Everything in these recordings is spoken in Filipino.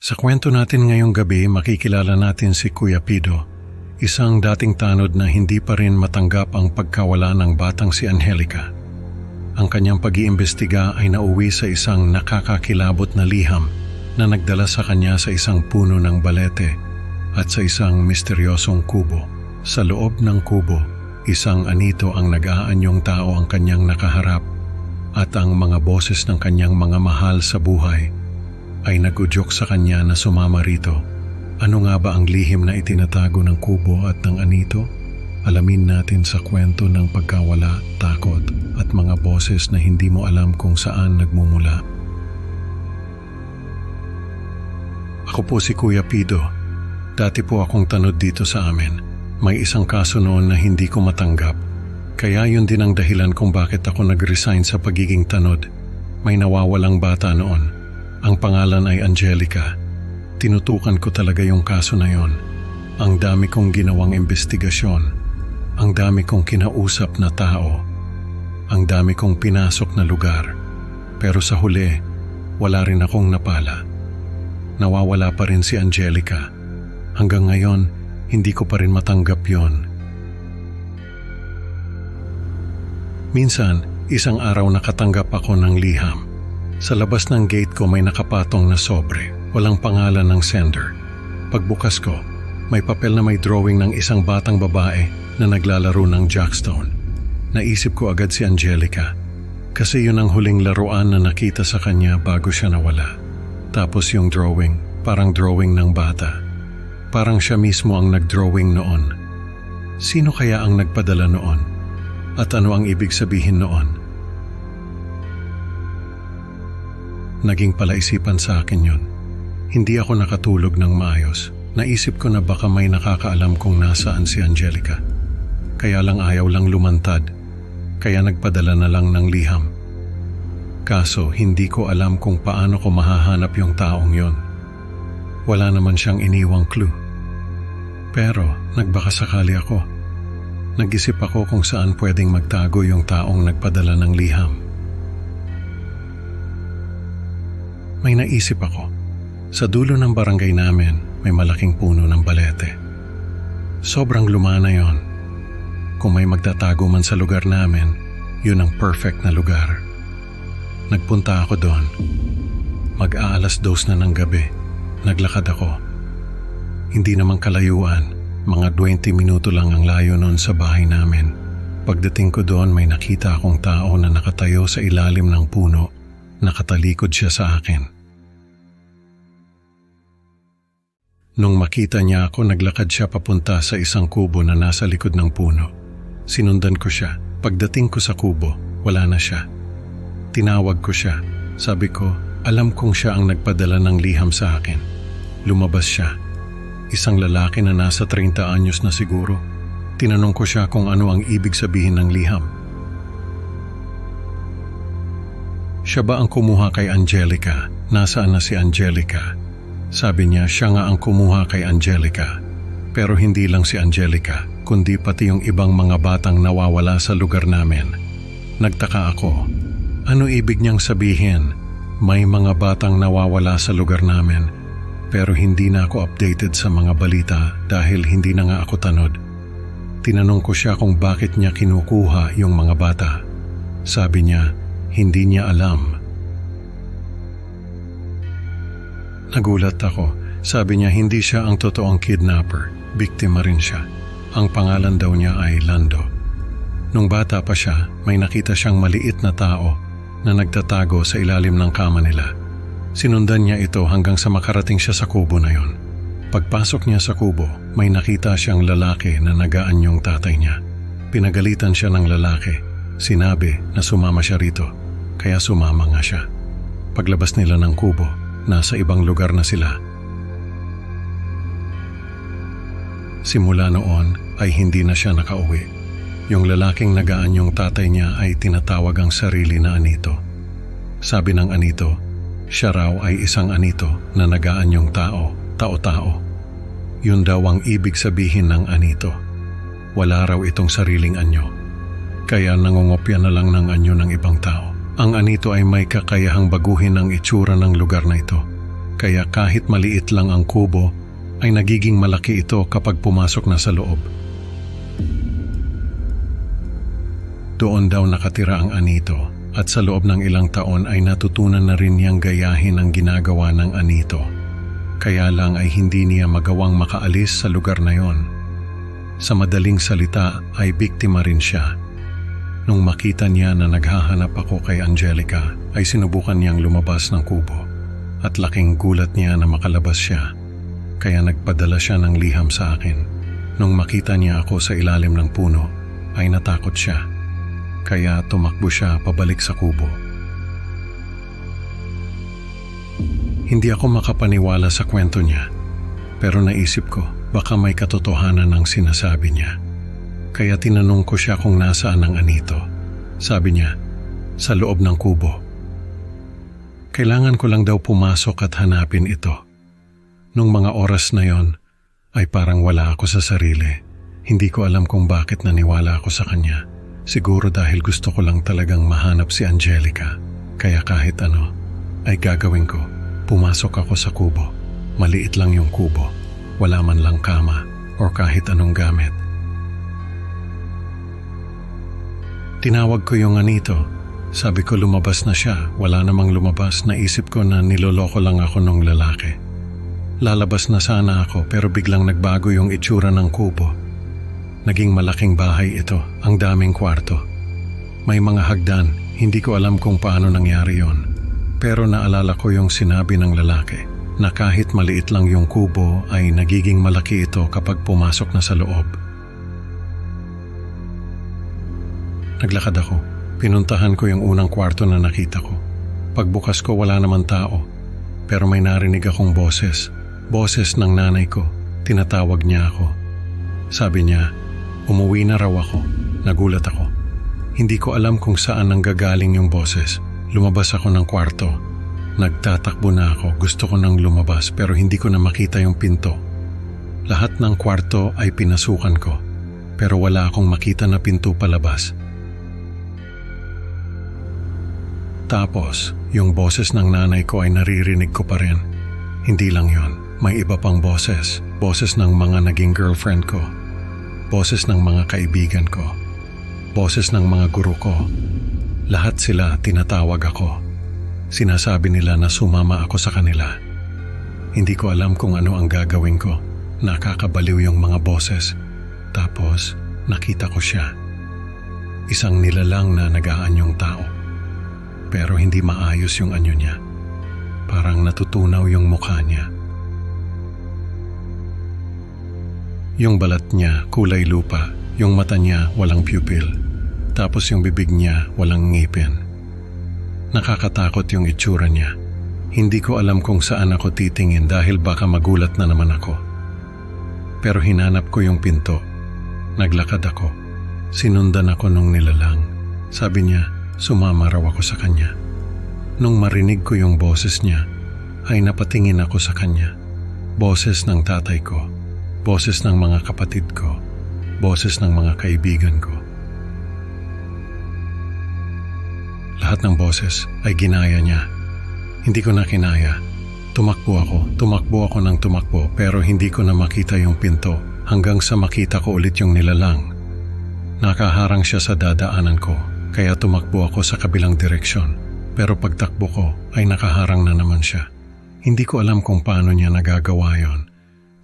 Sa kwento natin ngayong gabi, makikilala natin si Kuya Pido, isang dating tanod na hindi pa rin matanggap ang pagkawala ng batang si Angelica. Ang kanyang pag-iimbestiga ay nauwi sa isang nakakakilabot na liham na nagdala sa kanya sa isang puno ng balete at sa isang misteryosong kubo. Sa loob ng kubo, isang anito ang nag-aanyong tao ang kanyang nakaharap at ang mga boses ng kanyang mga mahal sa buhay ay nagudyok sa kanya na sumama rito. Ano nga ba ang lihim na itinatago ng kubo at ng anito? Alamin natin sa kwento ng pagkawala, takot at mga boses na hindi mo alam kung saan nagmumula. Ako po si Kuya Pido. Dati po akong tanod dito sa amin. May isang kaso noon na hindi ko matanggap. Kaya yun din ang dahilan kung bakit ako nag-resign sa pagiging tanod. May nawawalang bata noon. Ang pangalan ay Angelica. Tinutukan ko talaga yung kaso na yon. Ang dami kong ginawang investigasyon. Ang dami kong kinausap na tao. Ang dami kong pinasok na lugar. Pero sa huli, wala rin akong napala. Nawawala pa rin si Angelica. Hanggang ngayon, hindi ko pa rin matanggap yon. Minsan, isang araw nakatanggap ako ng liham. Sa labas ng gate ko may nakapatong na sobre, walang pangalan ng sender. Pagbukas ko, may papel na may drawing ng isang batang babae na naglalaro ng jackstone. Naisip ko agad si Angelica, kasi yun ang huling laruan na nakita sa kanya bago siya nawala. Tapos yung drawing, parang drawing ng bata. Parang siya mismo ang nag-drawing noon. Sino kaya ang nagpadala noon? At ano ang ibig sabihin noon? Naging palaisipan sa akin yun. Hindi ako nakatulog ng maayos. Naisip ko na baka may nakakaalam kung nasaan si Angelica. Kaya lang ayaw lang lumantad. Kaya nagpadala na lang ng liham. Kaso hindi ko alam kung paano ko mahahanap yung taong yon. Wala naman siyang iniwang clue. Pero nagbaka sakali ako. Nag-isip ako kung saan pwedeng magtago yung taong nagpadala ng liham. May naisip ako. Sa dulo ng barangay namin, may malaking puno ng balete. Sobrang luma na yon. Kung may magtatago man sa lugar namin, yun ang perfect na lugar. Nagpunta ako doon. Mag-aalas 2 na ng gabi. Naglakad ako. Hindi naman kalayuan. Mga 20 minuto lang ang layo noon sa bahay namin. Pagdating ko doon, may nakita akong tao na nakatayo sa ilalim ng puno. Nakatalikod siya sa akin. Nung makita niya ako, naglakad siya papunta sa isang kubo na nasa likod ng puno. Sinundan ko siya. Pagdating ko sa kubo, wala na siya. Tinawag ko siya. Sabi ko, alam kong siya ang nagpadala ng liham sa akin. Lumabas siya. Isang lalaki na nasa 30 anyos na siguro. Tinanong ko siya kung ano ang ibig sabihin ng liham. Siya ba ang kumuha kay Angelica? Nasaan na si Angelica? Sabi niya, siya nga ang kumuha kay Angelica. Pero hindi lang si Angelica, kundi pati yung ibang mga batang nawawala sa lugar namin. Nagtaka ako. Ano ibig niyang sabihin? May mga batang nawawala sa lugar namin, pero hindi na ako updated sa mga balita dahil hindi na nga ako tanod. Tinanong ko siya kung bakit niya kinukuha yung mga bata. Sabi niya, hindi niya alam. Nagulat ako. Sabi niya hindi siya ang totoong kidnapper. Biktima rin siya. Ang pangalan daw niya ay Lando. Nung bata pa siya, may nakita siyang maliit na tao na nagtatago sa ilalim ng kama nila. Sinundan niya ito hanggang sa makarating siya sa kubo na yon. Pagpasok niya sa kubo, may nakita siyang lalaki na nagaan yung tatay niya. Pinagalitan siya ng lalaki. Sinabi na sumama siya rito, kaya sumama nga siya. Paglabas nila ng kubo, nasa ibang lugar na sila. Simula noon ay hindi na siya nakauwi. Yung lalaking nagaan yung tatay niya ay tinatawag ang sarili na anito. Sabi ng anito, siya raw ay isang anito na nagaan yung tao-tao. Yun daw ang ibig sabihin ng anito. Wala raw itong sariling anyo. Kaya nangungopya na lang ng anyo ng ibang tao. Ang anito ay may kakayahang baguhin ang itsura ng lugar na ito. kaya kahit maliit lang ang kubo, ay nagiging malaki ito kapag pumasok na sa loob. Doon daw nakatira ang anito at sa loob ng ilang taon ay natutunan na rin niyang gayahin ang ginagawa ng anito. Kaya lang ay hindi niya magawang makaalis sa lugar na yon. Sa madaling salita ay biktima rin siya. Nung makita niya na naghahanap ako kay Angelica, ay sinubukan niyang lumabas ng kubo. At laking gulat niya na makalabas siya. Kaya nagpadala siya ng liham sa akin. Nung makita niya ako sa ilalim ng puno, ay natakot siya. Kaya tumakbo siya pabalik sa kubo. Hindi ako makapaniwala sa kwento niya. Pero naisip ko, baka may katotohanan ang sinasabi niya. Kaya tinanong ko siya kung nasaan ang anito. Sabi niya, sa loob ng kubo. Kailangan ko lang daw pumasok at hanapin ito. Nung mga oras na yon, ay parang wala ako sa sarili. Hindi ko alam kung bakit naniwala ako sa kanya. Siguro dahil gusto ko lang talagang mahanap si Angelica. Kaya kahit ano, ay gagawin ko. Pumasok ako sa kubo. Maliit lang yung kubo. Wala man lang kama o kahit anong gamit. Tinawag ko yung anito. Sabi ko lumabas na siya. Wala namang lumabas. Naisip ko na niloloko lang ako nung lalaki. Lalabas na sana ako pero biglang nagbago yung itsura ng kubo. Naging malaking bahay ito. Ang daming kwarto. May mga hagdan. Hindi ko alam kung paano nangyari yon. Pero naalala ko yung sinabi ng lalaki na kahit maliit lang yung kubo ay nagiging malaki ito kapag pumasok na sa loob. Naglakad ako. Pinuntahan ko yung unang kwarto na nakita ko. Pagbukas ko wala naman tao. Pero may narinig akong boses. Boses ng nanay ko. Tinatawag niya ako. Sabi niya, umuwi na raw ako. Nagulat ako. Hindi ko alam kung saan nanggagaling yung boses. Lumabas ako ng kwarto. Nagtatakbo na ako. Gusto ko nang lumabas pero hindi ko na makita yung pinto. Lahat ng kwarto ay pinasukan ko. Pero wala akong makita na pinto palabas. Tapos, yung boses ng nanay ko ay naririnig ko pa rin. Hindi lang yon. May iba pang boses. Boses ng mga naging girlfriend ko. Boses ng mga kaibigan ko. Boses ng mga guro ko. Lahat sila tinatawag ako. Sinasabi nila na sumama ako sa kanila. Hindi ko alam kung ano ang gagawin ko. Nakakabaliw yung mga boses. Tapos, nakita ko siya. Isang nilalang na nag-aanyong tao. Pero hindi maayos yung anyo niya. Parang natutunaw yung mukha niya. Yung balat niya kulay lupa, yung mata niya walang pupil, tapos yung bibig niya walang ngipin. Nakakatakot yung itsura niya. Hindi ko alam kung saan ako titingin dahil baka magulat na naman ako. Pero hinanap ko yung pinto. Naglakad ako. Sinundan ako nung nilalang. Sabi niya, sumama raw ako sa kanya. Nung marinig ko yung boses niya, ay napatingin ako sa kanya. Boses ng tatay ko. Boses ng mga kapatid ko, boses ng mga kaibigan ko. Lahat ng boses ay ginaya niya. Hindi ko na kinaya. Tumakbo ako ng tumakbo pero hindi ko na makita yung pinto hanggang sa makita ko ulit yung nilalang. Nakaharang siya sa dadaanan ko kaya tumakbo ako sa kabilang direksyon pero pagtakbo ko ay nakaharang na naman siya. Hindi ko alam kung paano niya nagagawa yon.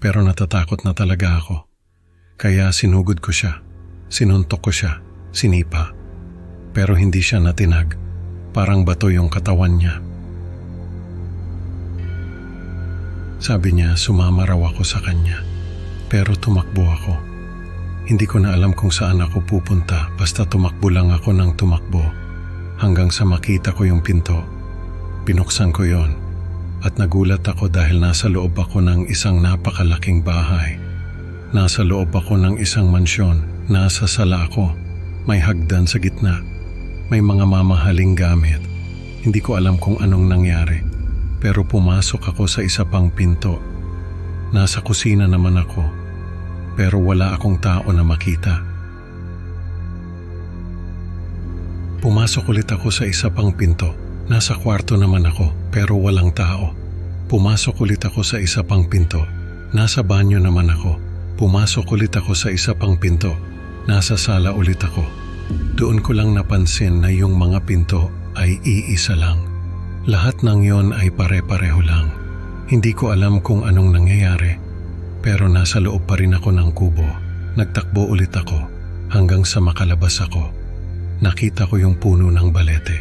Pero natatakot na talaga ako. Kaya sinugod ko siya. Sinuntok ko siya. Sinipa. Pero hindi siya natinag. Parang bato yung katawan niya. Sabi niya sumama raw ako sa kanya. Pero tumakbo ako. Hindi ko na alam kung saan ako pupunta. Basta tumakbo lang ako ng tumakbo. Hanggang sa makita ko yung pinto. Binuksan ko yon. At nagulat ako dahil nasa loob ako ng isang napakalaking bahay. Nasa loob ako ng isang mansyon. Nasa sala ako. May hagdan sa gitna. May mga mamahaling gamit. Hindi ko alam kung anong nangyari. Pero pumasok ako sa isa pang pinto. Nasa kusina naman ako. Pero wala akong tao na makita. Pumasok ulit ako sa isa pang pinto. Nasa kwarto naman ako pero walang tao. Pumasok ulit ako sa isa pang pinto. Nasa banyo naman ako. Pumasok ulit ako sa isa pang pinto. Nasa sala ulit ako. Doon ko lang napansin na yung mga pinto ay iisa lang. Lahat ng yon ay pare-pareho lang. Hindi ko alam kung anong nangyayari, pero nasa loob pa rin ako ng kubo. Nagtakbo ulit ako hanggang sa makalabas ako. Nakita ko yung puno ng balete.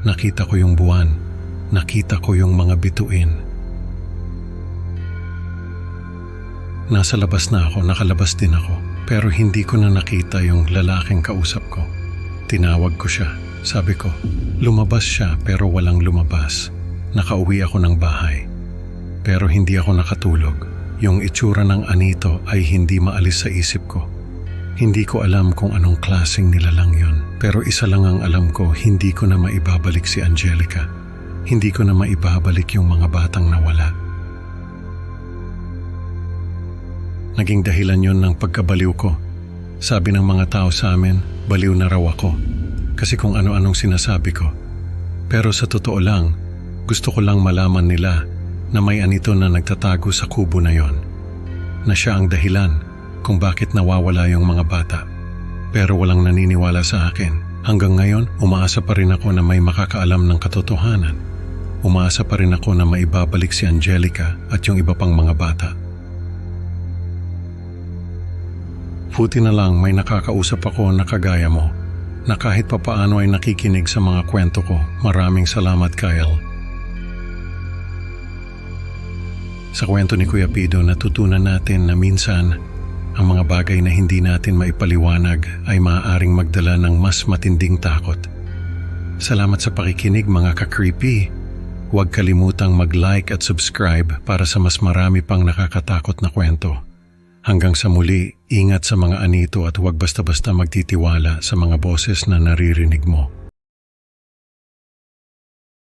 Nakita ko yung buwan. Nakita ko yung mga bituin. Nasa labas na ako, nakalabas din ako. Pero hindi ko na nakita yung lalaking kausap ko. Tinawag ko siya. Sabi ko, lumabas siya pero walang lumabas. Nakauwi ako ng bahay. Pero hindi ako nakatulog. Yung itsura ng anito ay hindi maalis sa isip ko. Hindi ko alam kung anong klaseng nilalang yon. Pero isa lang ang alam ko, hindi ko na maibabalik si Angelica. Hindi ko na maibabalik yung mga batang nawala. Naging dahilan yon ng pagkabaliw ko. Sabi ng mga tao sa amin, baliw na raw ako. Kasi kung ano-anong sinasabi ko. Pero sa totoo lang, gusto ko lang malaman nila na may anito na nagtatago sa kubo na yon. Na siya ang dahilan kung bakit nawawala yung mga bata. Pero walang naniniwala sa akin. Hanggang ngayon, umaasa pa rin ako na may makakaalam ng katotohanan. Umaasa pa rin ako na maibabalik si Angelica at yung iba pang mga bata. Buti na lang may nakakausap ako na kagaya mo, na kahit papaano ay nakikinig sa mga kwento ko. Maraming salamat, Kyle. Sa kwento ni Kuya Pido, natutunan natin na minsan, ang mga bagay na hindi natin maipaliwanag ay maaaring magdala ng mas matinding takot. Salamat sa pakikinig, mga ka-creepy. Huwag kalimutang mag-like at subscribe para sa mas marami pang nakakatakot na kwento. Hanggang sa muli, ingat sa mga anito at huwag basta-basta magtitiwala sa mga boses na naririnig mo.